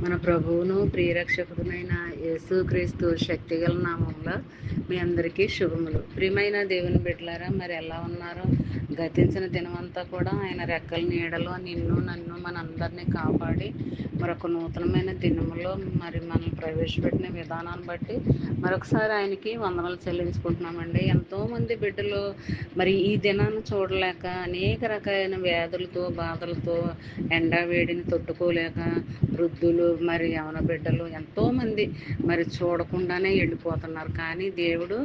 మన ప్రభువును ప్రియరక్షకుడునైన యేసుక్రీస్తు శక్తిగల నామంలో మీ అందరికీ శుభములు. ప్రియమైన దేవుని బిడ్డలారా, మరి ఎలా ఉన్నారో? గతించిన దినమంతా కూడా ఆయన రెక్కల నీడలో నిన్ను నన్ను మనందరినీ కాపాడి మరొక నూతనమైన దినములో మరి మనం ప్రవేశపెట్టిన విధానాన్ని బట్టి మరొకసారి ఆయనకి వందనాలు చెల్లించుకుంటున్నామండి. ఎంతోమంది బిడ్డలు మరి ఈ దినాన్ని చూడలేక అనేక రకాలైన వ్యాధులతో బాధలతో ఎండా వేడిని తట్టుకోలేక వృద్ధులు మరి యవన బిడ్డలు ఎంతోమంది మరి చూడకుండానే వెళ్ళిపోతున్నారు. కానీ దేవుడు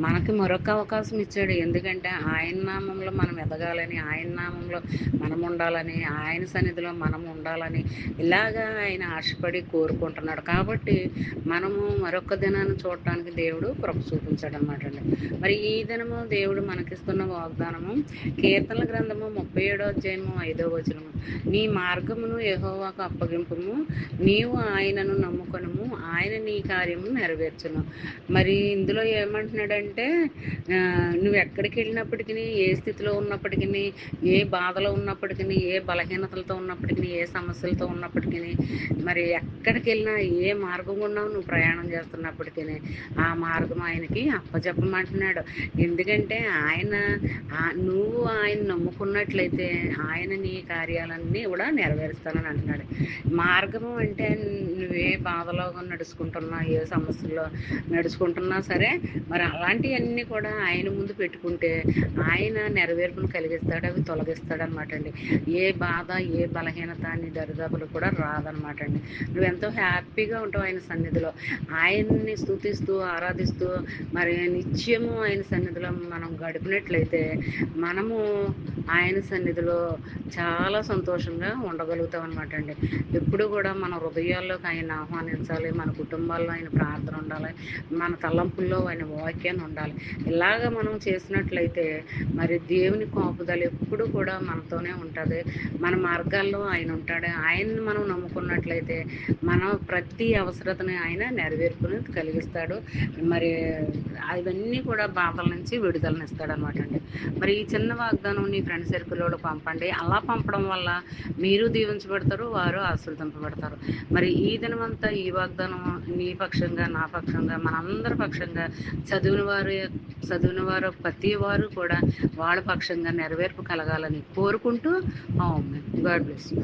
మనకి మరొక అవకాశం ఇచ్చాడు. ఎందుకంటే ఆయన నామంలో మనం ఎదగాలని, ఆయన నామంలో మనం ఉండాలని, ఆయన సన్నిధిలో మనం ఉండాలని ఇలాగా ఆయన ఆశపడి కోరుకుంటున్నాడు. కాబట్టి మనము మరొక దినాన్ని చూడటానికి దేవుడు కృప చూపించాడు అనమాట అండి. మరి ఈ దినము దేవుడు మనకిస్తున్న వాగ్దానము కీర్తనల గ్రంథము 37వ అధ్యాయము 5వ వచనము. నీ మార్గమును యెహోవాకు అప్పగింపుము, నీవు ఆయనను నమ్ముకొనుము, ఆయన నీ కార్యము నెరవేర్చును. మరి ఇందులో ఏమంటున్నాడంటే నువ్వు ఎక్కడికి వెళ్ళినప్పటికీ, ఏ స్థితిలో ఉన్నప్పటికీ, ఏ బాధలో ఉన్నప్పటికీ, ఏ బలహీనతలతో ఉన్నప్పటికీ, ఏ సమస్యలతో ఉన్నప్పటికీ, మరి ఎక్కడికి వెళ్ళినా ఏ మార్గం గుండా నువ్వు ప్రయాణం చేస్తున్నప్పటికీ ఆ మార్గం ఆయనకి అప్పచెప్పమంటున్నాడు. ఎందుకంటే నువ్వు ఆయన నమ్ముకున్నట్లయితే ఆయన నీ కార్యాలన్నీ కూడా నెరవేరుస్తానని అంటున్నాడు. మార్గము అంటే నువ్వే బాధలో నడుచుకుంటున్నా, ఏ సమస్యల్లో నడుచుకుంటున్నా సరే, మరి అలాంటివన్నీ కూడా ఆయన ముందు పెట్టుకుంటే ఆయన నెరవేర్పును కలిగిస్తాడు, అవి తొలగిస్తాడు అనమాట అండి. ఏ బాధ, ఏ బలహీనత నీ దరిదాపులు కూడా రాదనమాట అండి. నువ్వెంతో హ్యాపీగా ఉంటావు ఆయన సన్నిధిలో. ఆయన్ని స్తుతిస్తూ ఆరాధిస్తూ మరి నిత్యము ఆయన సన్నిధిలో మనం గడిపినట్లయితే మనము ఆయన సన్నిధిలో చాలా సంతోషంగా ఉండగలుగుతాం అనమాట అండి. ఎప్పుడు కూడా మన హృదయాల్లోకి ఆయన ఆహ్వానించాలి, మన కుటుంబాల్లో ఆయన ప్రార్థన ఉండాలి, మన తలంపుల్లో ఆయన వాక్యాన్ని ఉండాలి. ఇలాగ మనం చేసినట్లయితే మరి దేవుని కాపుదల ఎప్పుడు కూడా మనతోనే ఉంటుంది. మన మార్గాల్లో ఆయన ఉంటాడు. ఆయన్ని మనం నమ్ముకున్నట్లయితే మన ప్రతి అవసరతని ఆయన నెరవేర్పుని కలిగిస్తాడు. మరి అవన్నీ కూడా బాధల నుంచి విడుదలనిస్తాడు అనమాట అండి. మరి ఈ చిన్న వాగ్దానం నీ ఫ్రెండ్ సర్కిల్లో పంపండి. అలా పంపడం వల్ల మీరు దీవించబడతారు, వారు ఆశీర్వదింపబడతారు. మరి ఈ దినమంతా ఈ వాగ్దానం నీ పక్షంగా, నా పక్షంగా, మనందరి పక్షంగా చదివిన వారు ప్రతి వారు కూడా వాళ్ళ పక్షంగా నెరవేర్పు కలగాలని కోరుకుంటూ గాడ్ బ్లెస్ యూ.